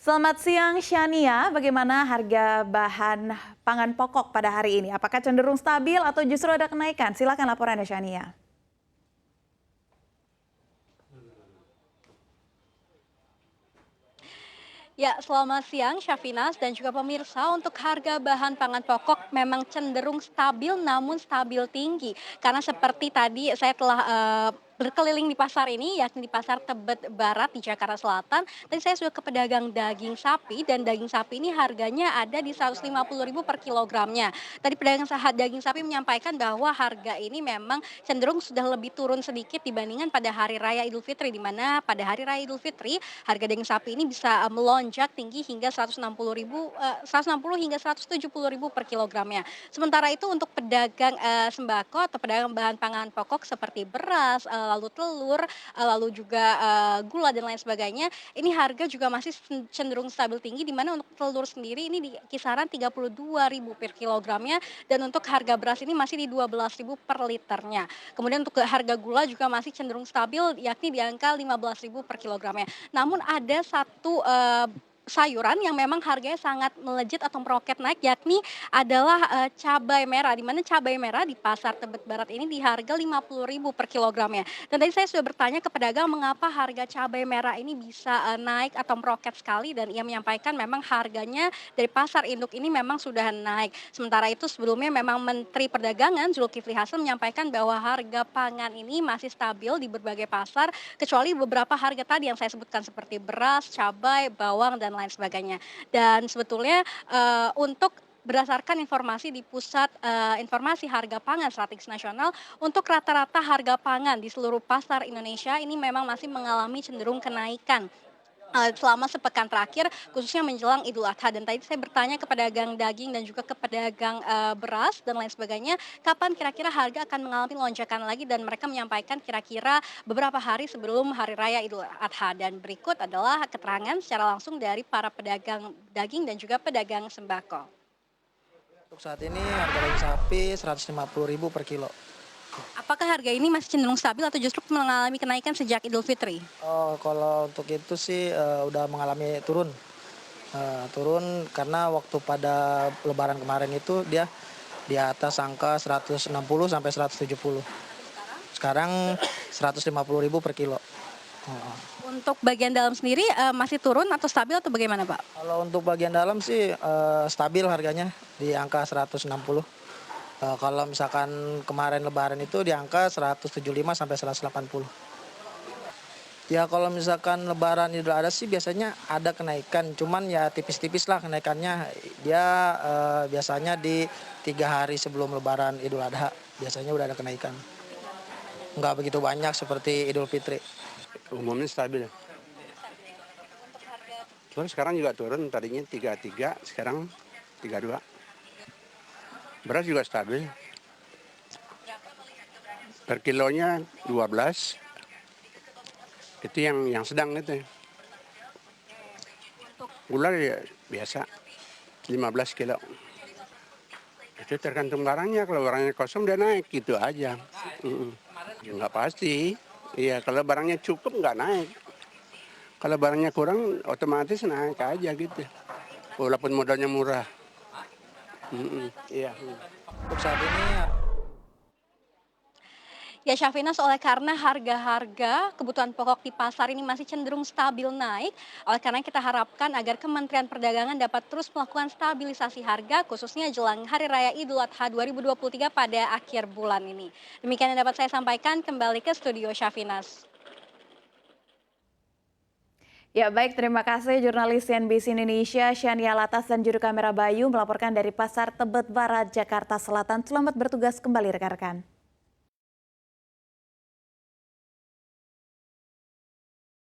Selamat siang Shania, bagaimana harga bahan pangan pokok pada hari ini? Apakah cenderung stabil atau justru ada kenaikan? Silakan laporannya Shania. Ya, selamat siang Syafinas dan juga pemirsa. Untuk harga bahan pangan pokok memang cenderung stabil namun stabil tinggi. Karena seperti tadi saya telah berkeliling di pasar ini, yakni di Pasar Tebet Barat di Jakarta Selatan. Tadi saya sudah ke pedagang daging sapi dan daging sapi ini harganya ada di 150.000 per kilogramnya. Tadi pedagang daging sapi menyampaikan bahwa harga ini memang cenderung sudah lebih turun sedikit dibandingkan pada Hari Raya Idul Fitri, di mana pada Hari Raya Idul Fitri harga daging sapi ini bisa melonjak tinggi hingga 160 hingga 170.000 per kilogramnya. Sementara itu untuk pedagang sembako atau pedagang bahan pangan pokok seperti beras, lalu telur, lalu juga gula dan lain sebagainya, ini harga juga masih cenderung stabil tinggi, di mana untuk telur sendiri ini di kisaran 32.000 per kilogramnya dan untuk harga beras ini masih di 12.000 per liternya. Kemudian untuk harga gula juga masih cenderung stabil, yakni di angka 15.000 per kilogramnya. Namun ada satu sayuran yang memang harganya sangat melejit atau meroket naik, yakni adalah cabai merah, di mana cabai merah di Pasar Tebet Barat ini di harga 50.000 per kilogramnya. Dan tadi saya sudah bertanya ke pedagang mengapa harga cabai merah ini bisa naik atau meroket sekali, dan ia menyampaikan memang harganya dari pasar induk ini memang sudah naik. Sementara itu sebelumnya memang Menteri Perdagangan Zulkifli Hasan menyampaikan bahwa harga pangan ini masih stabil di berbagai pasar, kecuali beberapa harga tadi yang saya sebutkan seperti beras, cabai, bawang, dan lain sebagainya. Dan sebetulnya untuk berdasarkan informasi di Pusat Informasi Harga Pangan Strategis Nasional, untuk rata-rata harga pangan di seluruh pasar Indonesia ini memang masih mengalami cenderung kenaikan selama sepekan terakhir, khususnya menjelang Idul Adha. Dan tadi saya bertanya ke pedagang daging dan juga ke pedagang beras dan lain sebagainya, kapan kira-kira harga akan mengalami lonjakan lagi, dan mereka menyampaikan kira-kira beberapa hari sebelum Hari Raya Idul Adha. Dan berikut adalah keterangan secara langsung dari para pedagang daging dan juga pedagang sembako. Untuk saat ini harga daging sapi 150.000 per kilo. Apakah harga ini masih cenderung stabil atau justru mengalami kenaikan sejak Idul Fitri? Oh, kalau untuk itu sih udah mengalami turun. Turun karena waktu pada Lebaran kemarin itu dia di atas angka 160 sampai 170. Sekarang 150.000 per kilo. Heeh. Untuk bagian dalam sendiri masih turun atau stabil atau bagaimana, Pak? Kalau untuk bagian dalam sih stabil harganya di angka 160. Kalau misalkan kemarin Lebaran itu di angka 175 sampai 180. Ya kalau misalkan Lebaran Idul Adha sih biasanya ada kenaikan, cuman ya tipis-tipis lah kenaikannya. Dia biasanya di 3 hari sebelum Lebaran Idul Adha biasanya udah ada kenaikan. Nggak begitu banyak seperti Idul Fitri. Umumnya stabil. Cuman sekarang juga turun, tadinya 33, sekarang 32. Beras juga stabil. Per kilonya 12. Itu yang sedang itu. Gula ya biasa 15 kilo. Itu tergantung barangnya, kalau barangnya kosong dia naik gitu aja. Ya, nggak pasti. Iya, kalau barangnya cukup nggak naik. Kalau barangnya kurang otomatis naik aja gitu. Walaupun modalnya murah. Iya. Untuk saat ini Ya Syafina, oleh karena harga-harga kebutuhan pokok di pasar ini masih cenderung stabil naik, oleh karena kita harapkan agar Kementerian Perdagangan dapat terus melakukan stabilisasi harga, khususnya jelang Hari Raya Idul Adha 2023 pada akhir bulan ini. Demikian yang dapat saya sampaikan, kembali ke studio Syafinas. Ya baik, terima kasih jurnalis CNBC Indonesia Shania Latas dan juru kamera Bayu melaporkan dari Pasar Tebet Barat, Jakarta Selatan. Selamat bertugas kembali rekan-rekan.